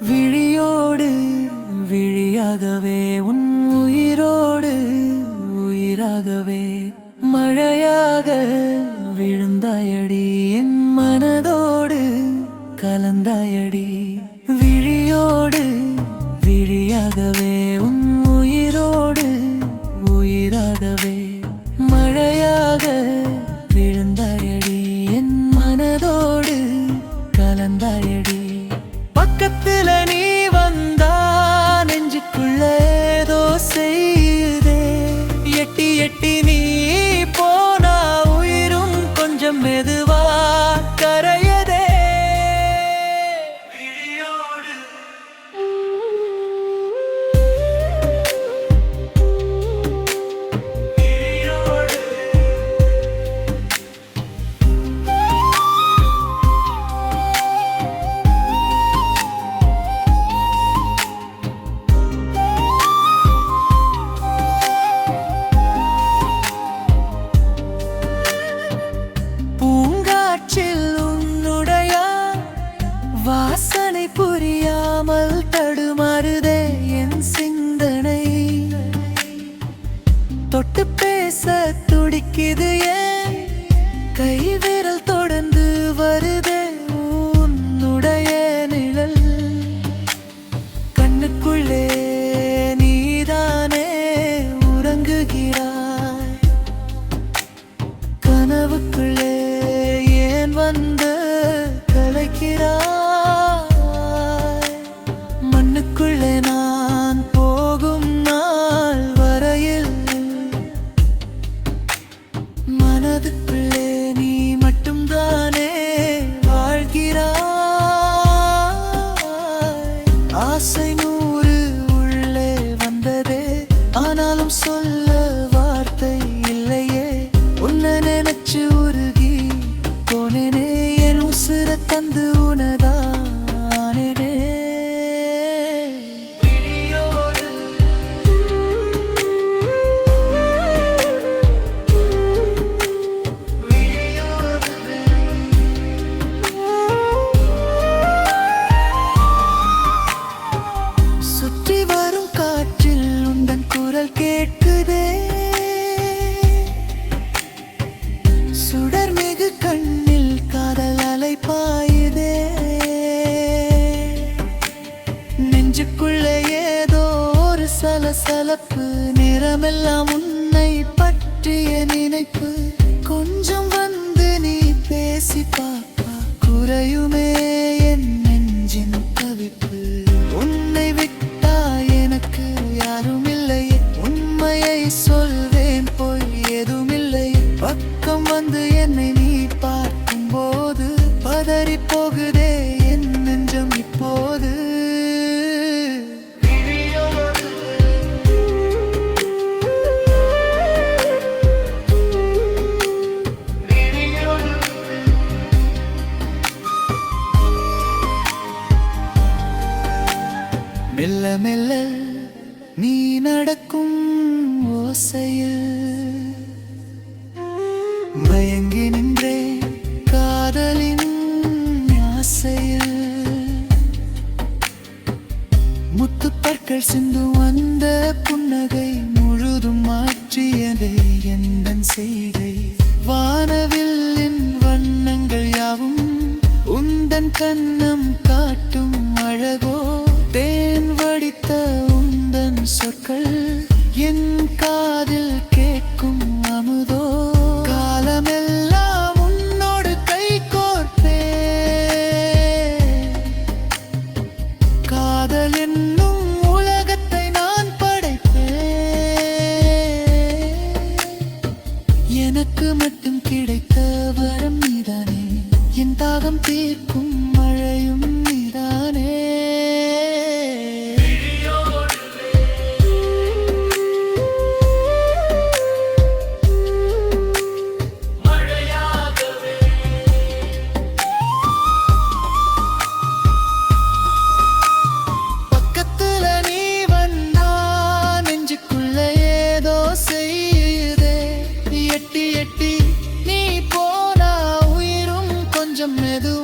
விழியோடு விழியாகவே உன் உயிரோடு உயிராகவே மழையாக விழுந்தாயடி என் மனதோடு கலந்தாயடி. விழியோடு விழியாகவே உன் உயிரோடு உயிராகவே மழையாக விழுந்தாயடி என் மனதோடு கலந்தாயடி. பக்கத்துல நீ வந்தா நெஞ்சுக்குள்ள ஏதோ செய்யுதே, எட்டி எட்டி நீ போனா உயிரும் கொஞ்சம் மெதுவா கரையதே. வாசனை புரியாமல் தடுமாறுதே என் சிந்தனை, தொட்டு பேச துடிக்குது ஏன் கை விரல் தொடர்ந்து வருதே உன்னுடைய நிழல். கண்ணுக்குள்ளே நீதானே உறங்குகிறாய், கனவுக்குள்ளே ஏன் வந்து கலைக்கிறாய். மண்ணுக்குள்ளே நான் போகும் நாள் வரையில் மனதுக்குள்ளே நீ மட்டும்தானே வாழ்கிறாய். ஆசை 100 உள்ளே வந்ததே, ஆனாலும் சொல்ல வார்த்தை இல்லையே. உன்னை நினைச்சு உருகி போனேனே, என் உசுர தந்து உனதானே. சுற்றி வரும் காற்றில் உந்தன் குரல் கேட்குதே, சுடர்மிகு கண்ணில் காதல் அலை பாயுதே. நெஞ்சுக்குள்ளே ஏதோ ஒரு சலசலப்பு, நிறமெல்லாம் உன்னை பற்றிய நினைப்பு. கொஞ்சம் வந்து நீ பேசி பாப்பா, குறையுமே என் நெஞ்சின் தவிப்பு. உன்னை விட்டா எனக்கு யாரும் இல்லையே, உண்மையை சொல்வேன் பொய் ஏதுமில்லை. பக்கம் வந்து என்னை நீ பார்க்கும் போது பதறி போகுதே என் நெஞ்சம் இப்போது. மெல்ல மெல்ல நீ நடக்கும் ஓசையில் மயங்கி நின்றே காதலின் ஆசையில். முத்துப்பற்கள் சிந்து வந்த புன்னகை முழுதும் மாற்றியதை எந்தன் செய்கை. வானவில்லின் வண்ணங்கள் யாவும் உந்தன் கண்ணம் காட்டும் அழகோ. தேன் வடித்த உந்தன் சொற்கள் என் காதில் கேட்கும் அமுதோ. காலமெல்லாம் உன்னோடு கை கோர்ப்பே, காதல் என்னும் உலகத்தை நான் படைப்பேன். எனக்கு மட்டும் கிடைத்த வரம் நீதானே, என் தாகம் தீர்க்கும் மழையும் நீதானே. எட்டி எட்டி நீ போனா உயிரும் கொஞ்சம் மெதுவா